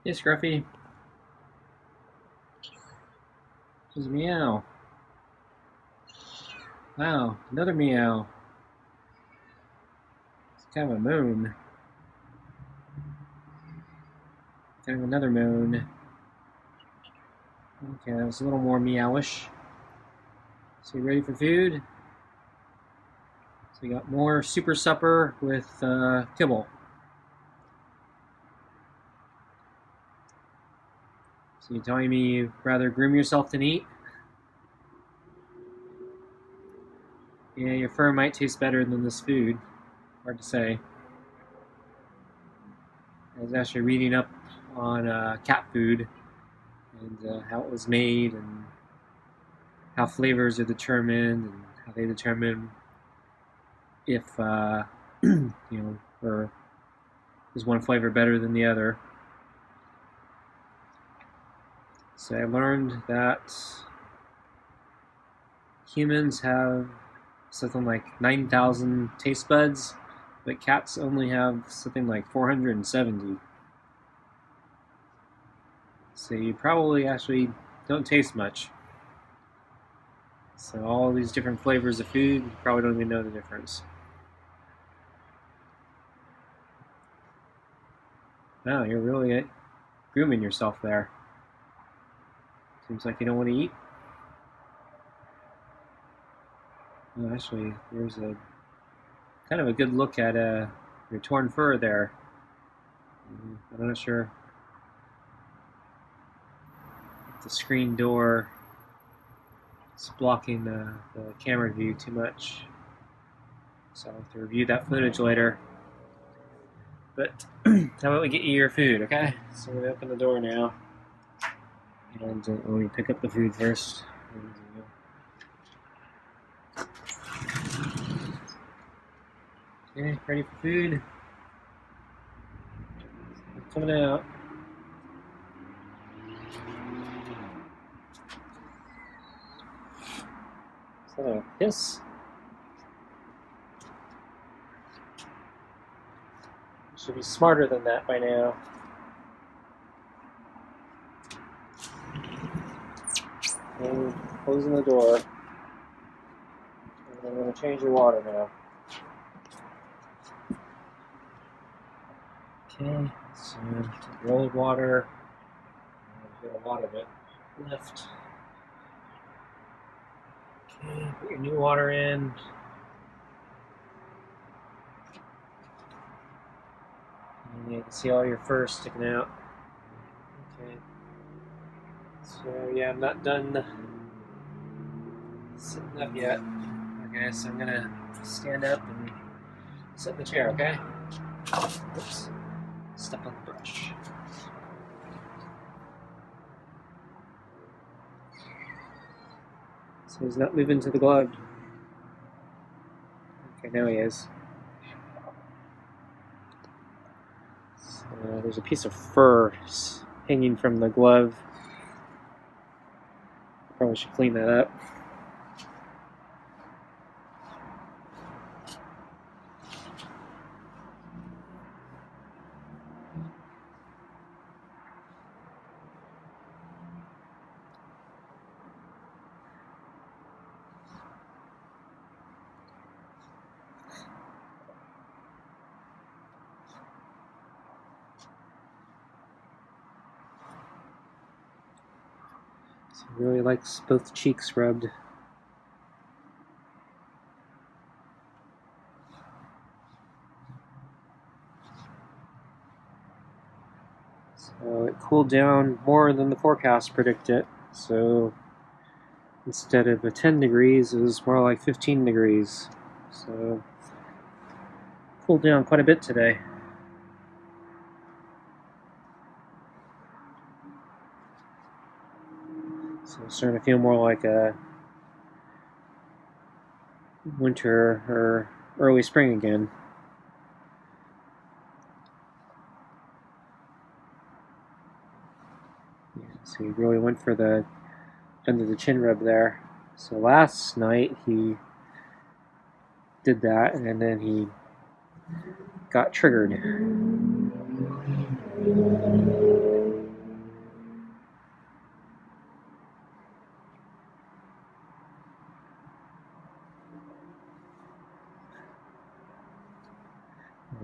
Hey, Scruffy. This is meow. Wow, another meow. It's kind of a moon. Kind of another moon. Okay, that was a little more meowish. So you ready for food? So we got more super supper with kibble. So you're telling me you'd rather groom yourself than eat? Yeah, your fur might taste better than this food. Hard to say. I was actually reading up on cat food and how it was made and how flavors are determined and how they determine if or is one flavor better than the other. So I learned that humans have something like 9,000 taste buds, but cats only have something like 470. So you probably actually don't taste much. So all these different flavors of food, you probably don't even know the difference. Wow, you're really grooming yourself there. Seems like you don't want to eat. Well, actually, there's a kind of a good look at your torn fur there. I'm not sure if the screen door is blocking the camera view too much. So I'll have to review that footage later. But how about we get you your food, okay? So I'm going to open the door now. And let me pick up the food first. Okay, ready for food? It's coming out. Is that a hiss? You should be smarter than that by now. And closing the door. And I'm going to change your water now. Okay, so rolled water. Get a lot of it left. Okay, put your new water in. And you can see all your fur sticking out. Okay. So yeah, I'm not done sitting up yet. Okay, so I'm gonna stand up and sit in the chair, okay? Oops. Step on the brush. So he's not moving to the glove. Okay, now he is. So there's a piece of fur hanging from the glove. Probably should clean that up. So he really likes both cheeks rubbed. So it cooled down more than the forecast predicted. So instead of 10 degrees, it was more like 15 degrees. So cooled down quite a bit today. So it's starting to feel more like a winter or early spring again. Yeah, so he really went for the under the chin rub there. So last night he did that and then he got triggered.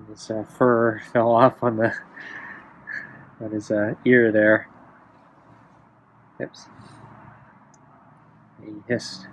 His fur fell off on his ear there. Oops. He hissed.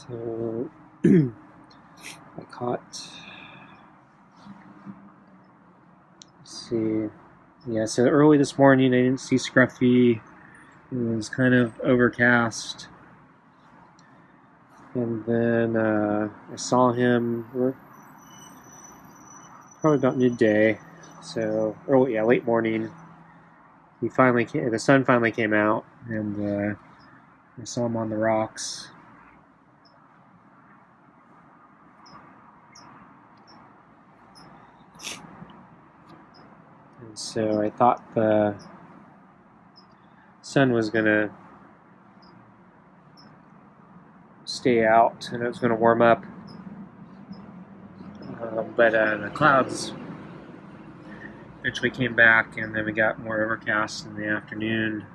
So I caught, let's see, yeah, so early this morning I didn't see Scruffy. It was kind of overcast. And then I saw him probably about midday. So, late morning. The sun finally came out, and I saw him on the rocks. And so I thought the sun was gonna stay out and it was gonna warm up, but the clouds eventually came back, and then we got more overcast in the afternoon.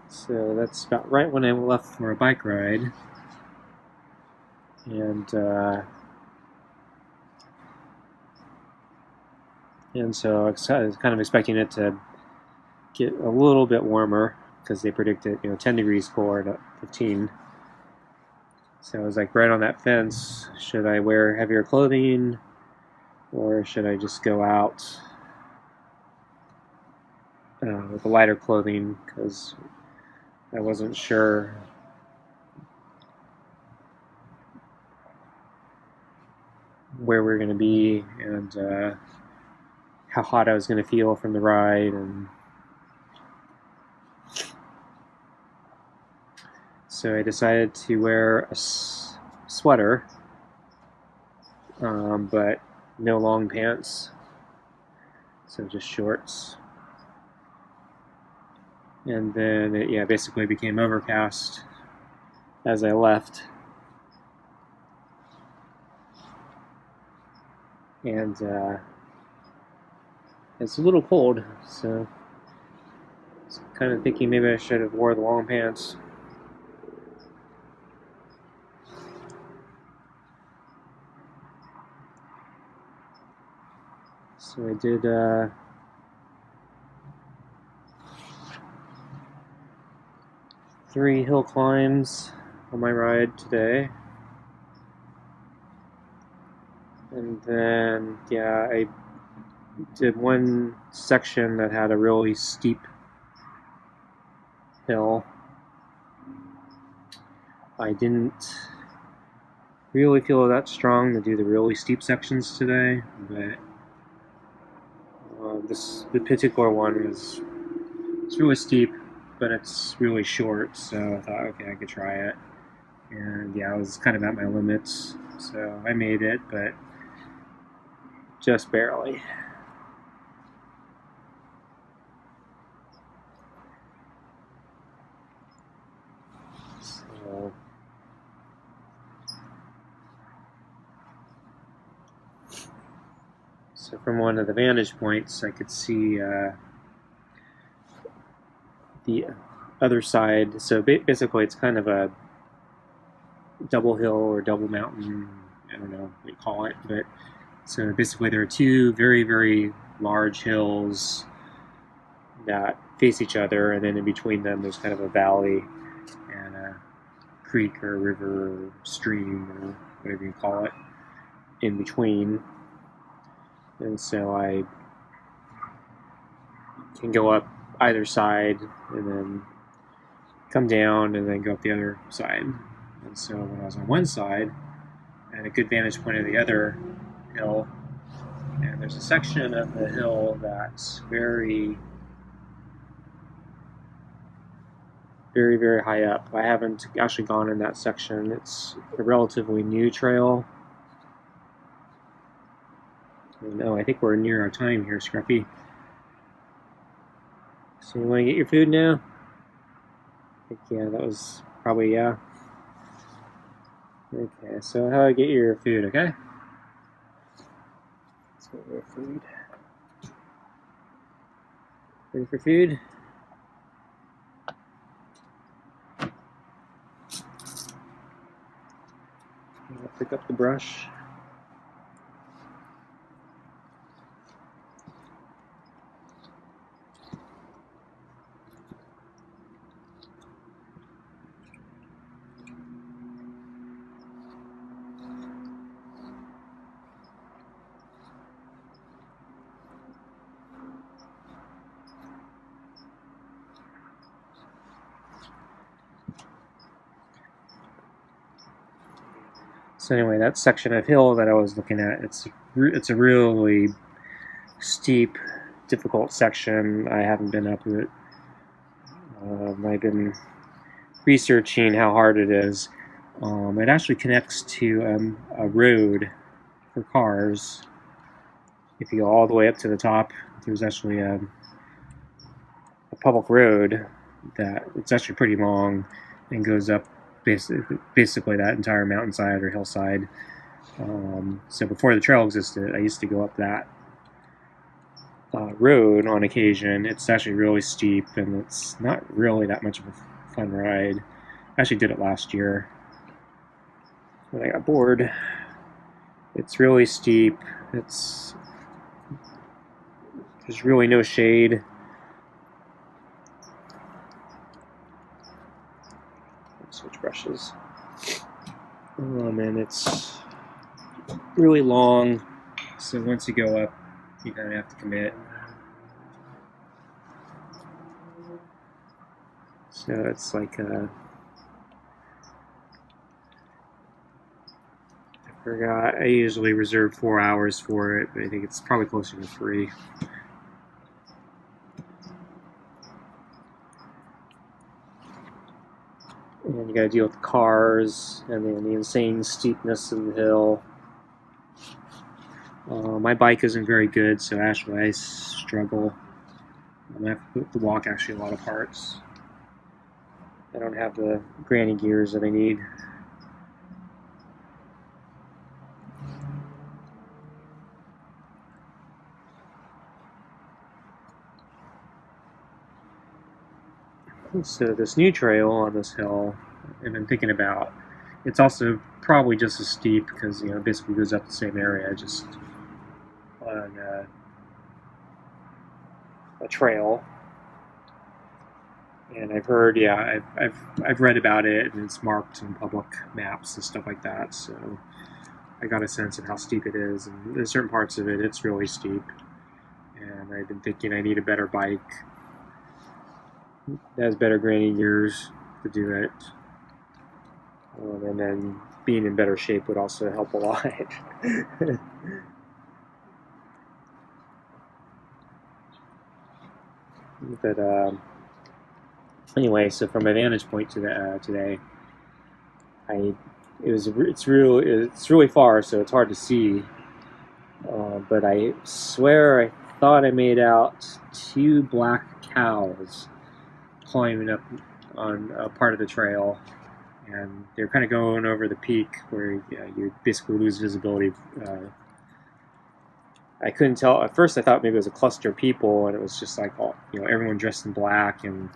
So that's about right when I left for a bike ride, and so I was kind of expecting it to get a little bit warmer because they predicted 10 degrees cooler to 15. So I was like right on that fence. Should I wear heavier clothing, or should I just go out with the lighter clothing? Because I wasn't sure where we were going to be and how hot I was going to feel from the ride. And so I decided to wear a sweater, but no long pants, so just shorts. And then it basically became overcast as I left, and it's a little cold, so I was kind of thinking maybe I should have wore the long pants. So I did 3 hill climbs on my ride today. And then, I did one section that had a really steep hill. I didn't really feel that strong to do the really steep sections today, but the particular one it's really steep, but it's really short, so I thought, okay, I could try it. And I was kind of at my limits, so I made it, but just barely. So from one of the vantage points, I could see the other side. So basically, it's kind of a double hill or double mountain. I don't know what you call it, but so basically, there are 2 very, very large hills that face each other, and then in between them, there's kind of a valley and a creek or a river or stream or whatever you call it in between. And so I can go up either side and then come down and then go up the other side. And so when I was on one side, I had a good vantage point of the other hill, and there's a section of the hill that's very very, very high up. I haven't actually gone in that section. It's a relatively new trail. No, I think we're near our time here, Scruffy. So you want to get your food now? I think, yeah, that was probably, yeah. Okay, so how do I get your food, okay? Let's get your food. Ready for food? I'll pick up the brush. So anyway, that section of hill that I was looking at, it's a really steep, difficult section. I haven't been up it. I've been researching how hard it is. It actually connects to a road for cars. If you go all the way up to the top, there's actually a public road that it's actually pretty long and goes up basically that entire mountainside or hillside. So before the trail existed, I used to go up that road on occasion. It's actually really steep and it's not really that much of a fun ride. I actually did it last year when I got bored. It's really steep. There's really no shade. Switch brushes. And it's really long, so once you go up, you kind of have to commit. So it's like I forgot, I usually reserve 4 hours for it, but I think it's probably closer to 3. And you gotta deal with the cars and then the insane steepness of the hill. My bike isn't very good, so actually I struggle. I have to walk actually a lot of parts. I don't have the granny gears that I need. So this new trail on this hill, I've been thinking about, it's also probably just as steep because, it basically goes up the same area, just on a trail. And I've heard, yeah, I've read about it, and it's marked on public maps and stuff like that. So I got a sense of how steep it is, and there's certain parts of it, it's really steep. And I've been thinking I need a better bike that has better granny gears to do it. And then being in better shape would also help a lot. But anyway, so from my vantage point today, it's really far, so it's hard to see. But I swear I thought I made out 2 black cows climbing up on a part of the trail, and they're kind of going over the peak where you basically lose visibility. I couldn't tell at first. I thought maybe it was a cluster of people, and it was just like everyone dressed in black, and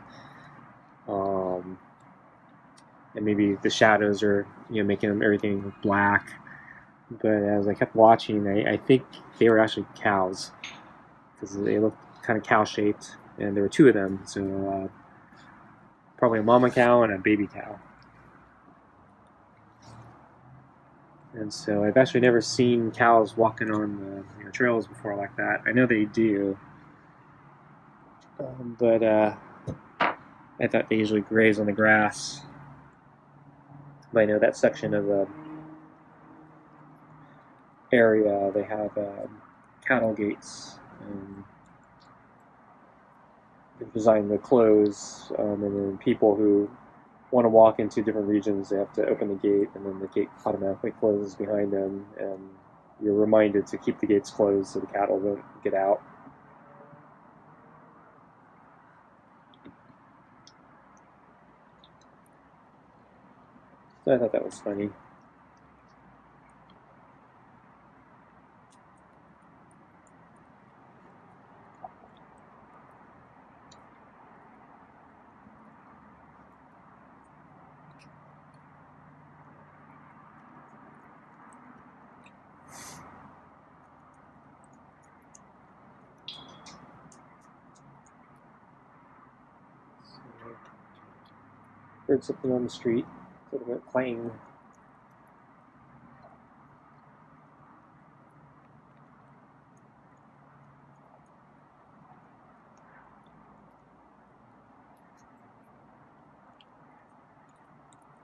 maybe the shadows are making everything black. But as I kept watching, I think they were actually cows because they looked kind of cow-shaped, and there were 2 of them. So probably a mama cow and a baby cow. And so I've actually never seen cows walking on the trails before like that. I know they do, but I thought they usually graze on the grass. But I know that section of the area, they have cattle gates. design the close, and then people who want to walk into different regions, they have to open the gate, and then the gate automatically closes behind them, and you're reminded to keep the gates closed so the cattle won't get out. So I thought that was funny. Heard something on the street, a little bit clang.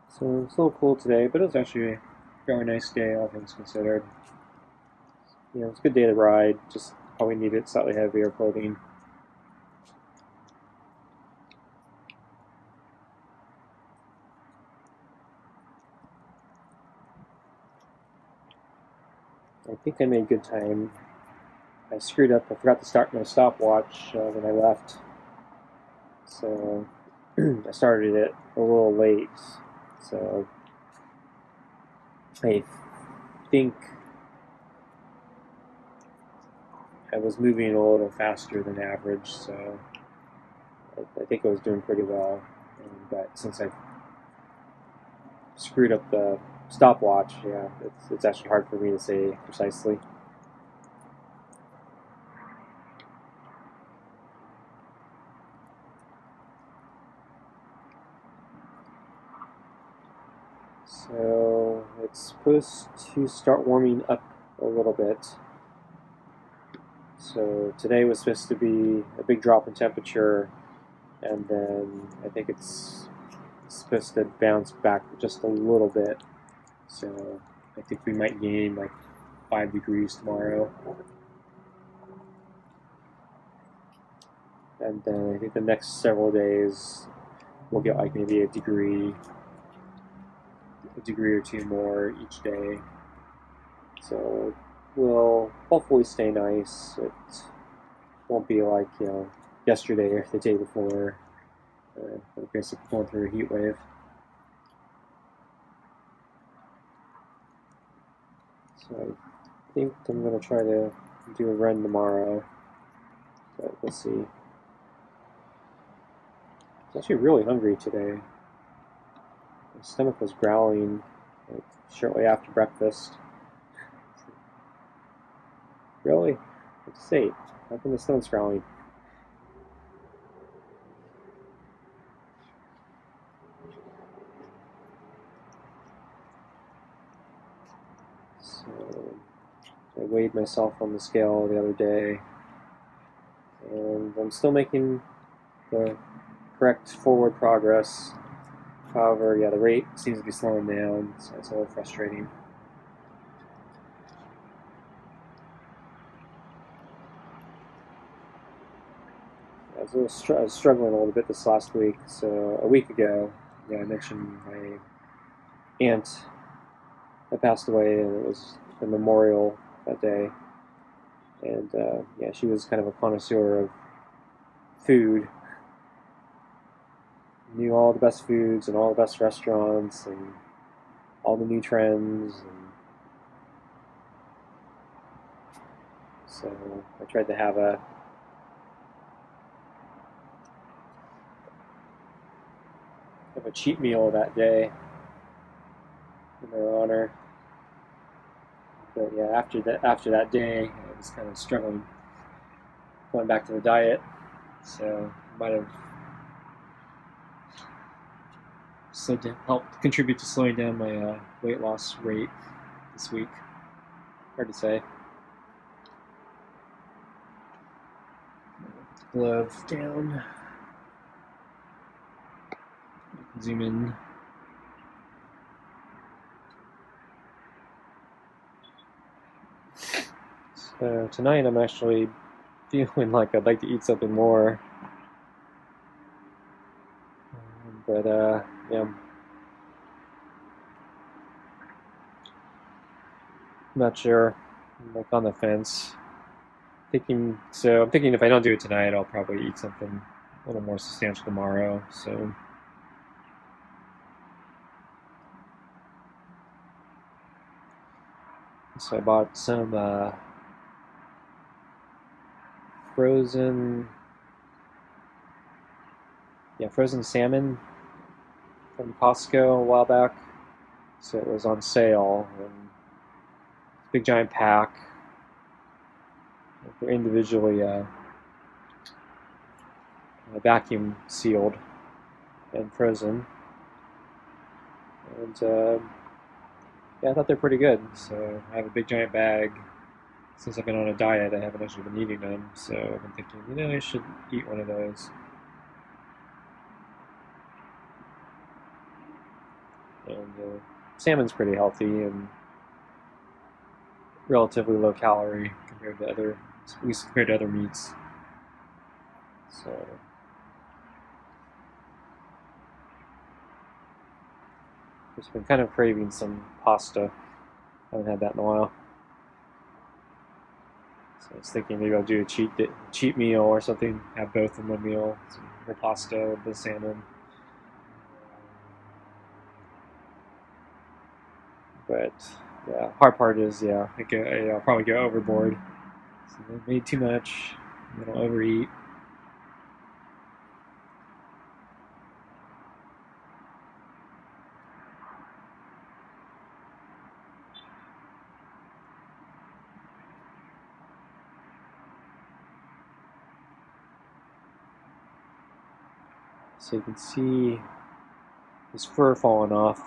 So it's a little cool today, but it was actually a very nice day, all things considered. You know, it's a good day to ride, just probably needed slightly heavier clothing. I think I made good time. I screwed up. I forgot to start my stopwatch when I left. So I started it a little late. So I think I was moving a little faster than average. So I think I was doing pretty well. But since I screwed up the stopwatch, yeah, it's actually hard for me to say precisely. So it's supposed to start warming up a little bit. So today was supposed to be a big drop in temperature, and then I think it's supposed to bounce back just a little bit. So I think we might gain like 5 degrees tomorrow. And then I think the next several days we'll get like maybe a degree or two more each day. So will hopefully stay nice. It won't be like, you know, yesterday or the day before. I guess it's going through a heat wave. So I think I'm going to try to do a run tomorrow. But we'll see. I was actually really hungry today. My stomach was growling like, shortly after breakfast. Really? I just ate. How come the stomach's growling? So I weighed myself on the scale the other day, and I'm still making the correct forward progress. However, yeah, the rate seems to be slowing down, so it's a little frustrating. I was struggling a little bit this last week. So a week ago, yeah, I mentioned my aunt that passed away, and it was a memorial that day. And yeah, she was kind of a connoisseur of food. Knew all the best foods and all the best restaurants and all the new trends. And so I tried to have a cheat meal that day in her honor. But yeah, after that day, I was kind of struggling going back to the diet. So might have helped contribute to slowing down my weight loss rate this week. Hard to say. Glove down. Zoom in. So tonight I'm actually feeling like I'd like to eat something more. But yeah, I'm not sure. I'm like on the fence. I'm thinking if I don't do it tonight, I'll probably eat something a little more substantial tomorrow. So I bought some frozen, frozen salmon from Costco a while back. So it was on sale, and big giant pack. They're individually vacuum sealed and frozen, and yeah, I thought they're pretty good. So I have a big giant bag. Since I've been on a diet, I haven't actually been eating them. So I've been thinking, I should eat one of those. And salmon's pretty healthy and relatively low calorie compared to at least compared to other meats. So just been kind of craving some pasta. I haven't had that in a while. So I was thinking maybe I'll do a cheat meal or something. Have both in one meal: the pasta, the salmon. But yeah, hard part is I'll probably go overboard. So I made too much, and then I'll overeat. So you can see his fur falling off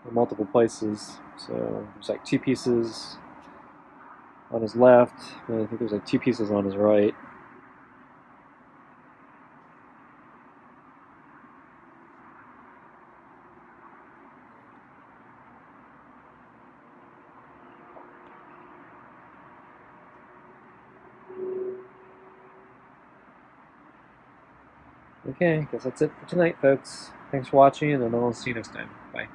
in multiple places. So there's like 2 pieces on his left, and I think there's like 2 pieces on his right. Okay, I guess that's it for tonight, folks. Thanks for watching, and I'll see you next time. Bye.